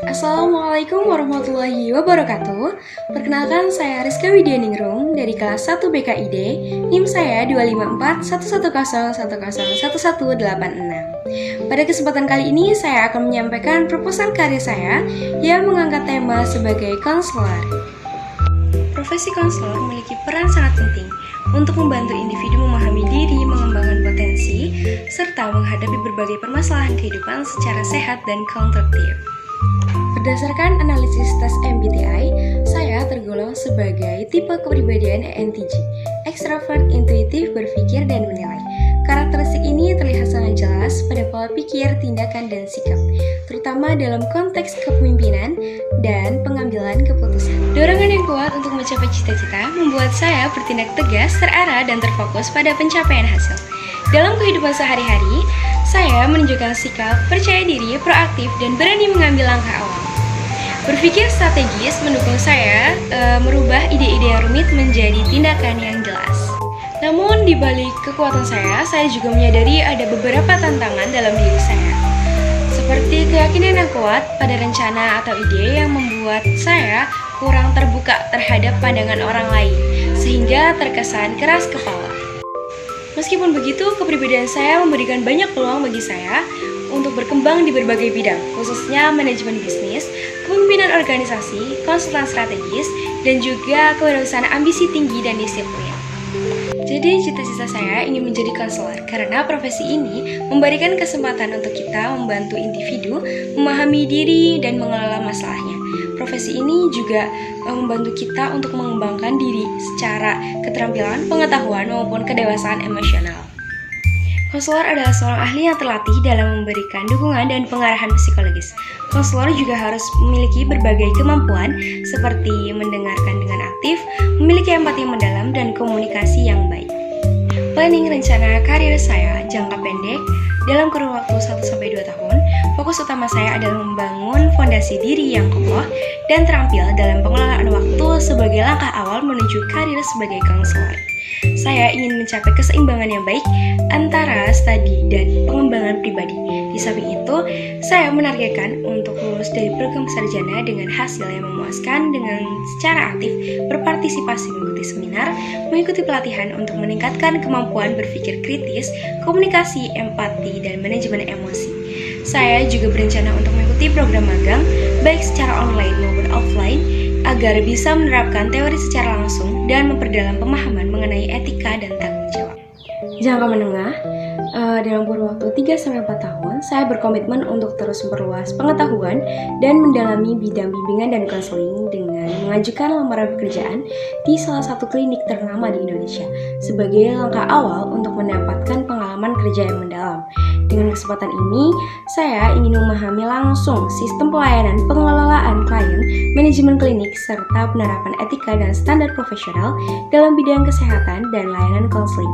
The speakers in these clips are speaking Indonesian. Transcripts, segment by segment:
Assalamualaikum warahmatullahi wabarakatuh. Perkenalkan, saya Rizka Widianingrum dari kelas 1 BKID. NIM saya 2541110101186. Pada kesempatan kali ini saya akan menyampaikan proposal karya saya yang mengangkat tema sebagai konselor. Profesi konselor memiliki peran sangat penting untuk membantu individu memahami diri, mengembangkan potensi, serta menghadapi berbagai permasalahan kehidupan secara sehat dan konstruktif. Berdasarkan analisis tes MBTI, saya tergolong sebagai tipe kepribadian ENTJ, ekstrovert, intuitif, berpikir, dan menilai. Karakteristik ini terlihat sangat jelas pada pola pikir, tindakan, dan sikap, terutama dalam konteks kepemimpinan dan pengambilan keputusan. Dorongan yang kuat untuk mencapai cita-cita membuat saya bertindak tegas, terarah, dan terfokus pada pencapaian hasil. Dalam kehidupan sehari-hari, saya menunjukkan sikap percaya diri, proaktif, dan berani mengambil langkah awal. Berpikir strategis mendukung saya merubah ide-ide yang rumit menjadi tindakan yang jelas. Namun di balik kekuatan saya juga menyadari ada beberapa tantangan dalam diri saya. Seperti keyakinan yang kuat pada rencana atau ide yang membuat saya kurang terbuka terhadap pandangan orang lain, sehingga terkesan keras kepala. Meskipun begitu, kepribadian saya memberikan banyak peluang bagi saya untuk berkembang di berbagai bidang, khususnya manajemen bisnis, kepemimpinan organisasi, konsultan strategis, dan juga kewirausahaan ambisi tinggi dan disiplin. Jadi cita-cita saya ingin menjadi konselor karena profesi ini memberikan kesempatan untuk kita membantu individu memahami diri dan mengelola masalahnya. Profesi ini juga membantu kita untuk mengembangkan diri secara keterampilan, pengetahuan, maupun kedewasaan emosional. Konselor adalah seorang ahli yang terlatih dalam memberikan dukungan dan pengarahan psikologis. Konselor juga harus memiliki berbagai kemampuan seperti mendengarkan dengan aktif, memiliki empati yang mendalam, dan komunikasi yang baik. Planning rencana karir saya jangka pendek dalam kurun waktu 1-2 tahun. Fokus utama saya adalah membangun fondasi diri yang kokoh dan terampil dalam pengelolaan waktu sebagai langkah awal menuju karir sebagai konselor. Saya ingin mencapai keseimbangan yang baik antara studi dan pengembangan pribadi. Di samping itu, saya menargetkan untuk lulus dari program sarjana dengan hasil yang memuaskan dengan secara aktif berpartisipasi mengikuti seminar, mengikuti pelatihan untuk meningkatkan kemampuan berpikir kritis, komunikasi, empati, dan manajemen emosi. Saya juga berencana untuk mengikuti program magang, baik secara online maupun offline, agar bisa menerapkan teori secara langsung dan memperdalam pemahaman mengenai etika dan tanggung jawab. Jangka menengah, dalam kurun waktu 3-4 tahun, saya berkomitmen untuk terus memperluas pengetahuan dan mendalami bidang bimbingan dan konseling dengan mengajukan lamaran pekerjaan di salah satu klinik ternama di Indonesia sebagai langkah awal untuk mendapatkan pengalaman kerja yang mendalam. Dengan kesempatan ini, saya ingin memahami langsung sistem pelayanan pengelolaan klien, manajemen klinik, serta penerapan etika dan standar profesional dalam bidang kesehatan dan layanan konseling.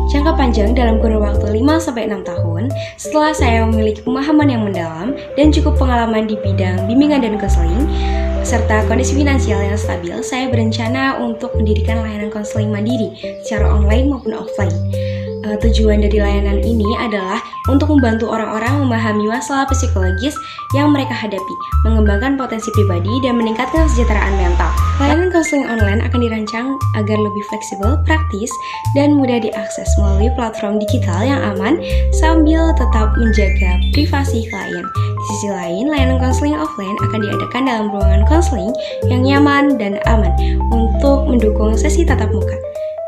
Jangka panjang dalam kurun waktu 5-6 tahun, setelah saya memiliki pemahaman yang mendalam dan cukup pengalaman di bidang bimbingan dan konseling, serta kondisi finansial yang stabil, saya berencana untuk mendirikan layanan konseling mandiri secara online maupun offline. Tujuan dari layanan ini adalah untuk membantu orang-orang memahami masalah psikologis yang mereka hadapi, mengembangkan potensi pribadi, dan meningkatkan kesejahteraan mental. Layanan konseling online akan dirancang agar lebih fleksibel, praktis, dan mudah diakses melalui platform digital yang aman sambil tetap menjaga privasi klien. Di sisi lain, layanan konseling offline akan diadakan dalam ruangan konseling yang nyaman dan aman untuk mendukung sesi tatap muka.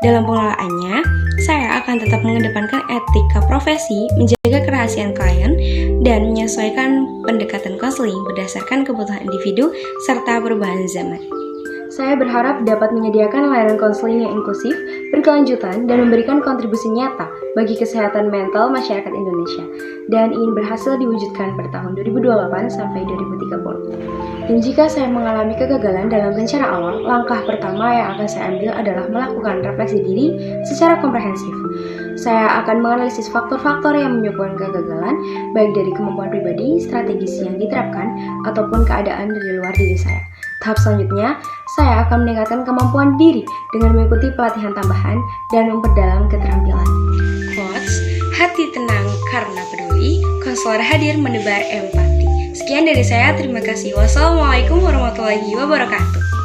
Dalam pengelolaannya, saya akan tetap mengedepankan etika profesi, menjaga kerahasiaan klien, dan menyesuaikan pendekatan konseling berdasarkan kebutuhan individu serta perubahan zaman. Saya berharap dapat menyediakan layanan konseling yang inklusif, berkelanjutan, dan memberikan kontribusi nyata bagi kesehatan mental masyarakat Indonesia, dan ingin berhasil diwujudkan pada tahun 2028 sampai 2030. Dan jika saya mengalami kegagalan dalam rencana awal, langkah pertama yang akan saya ambil adalah melakukan refleksi diri secara komprehensif. Saya akan menganalisis faktor-faktor yang menyebabkan kegagalan, baik dari kemampuan pribadi, strategis yang diterapkan, ataupun keadaan dari luar diri saya. Tahap selanjutnya, saya akan meningkatkan kemampuan diri dengan mengikuti pelatihan tambahan dan memperdalam keterampilan. Quotes, hati tenang karena peduli, konselor hadir menebar empati. Sekian dari saya, terima kasih. Wassalamualaikum warahmatullahi wabarakatuh.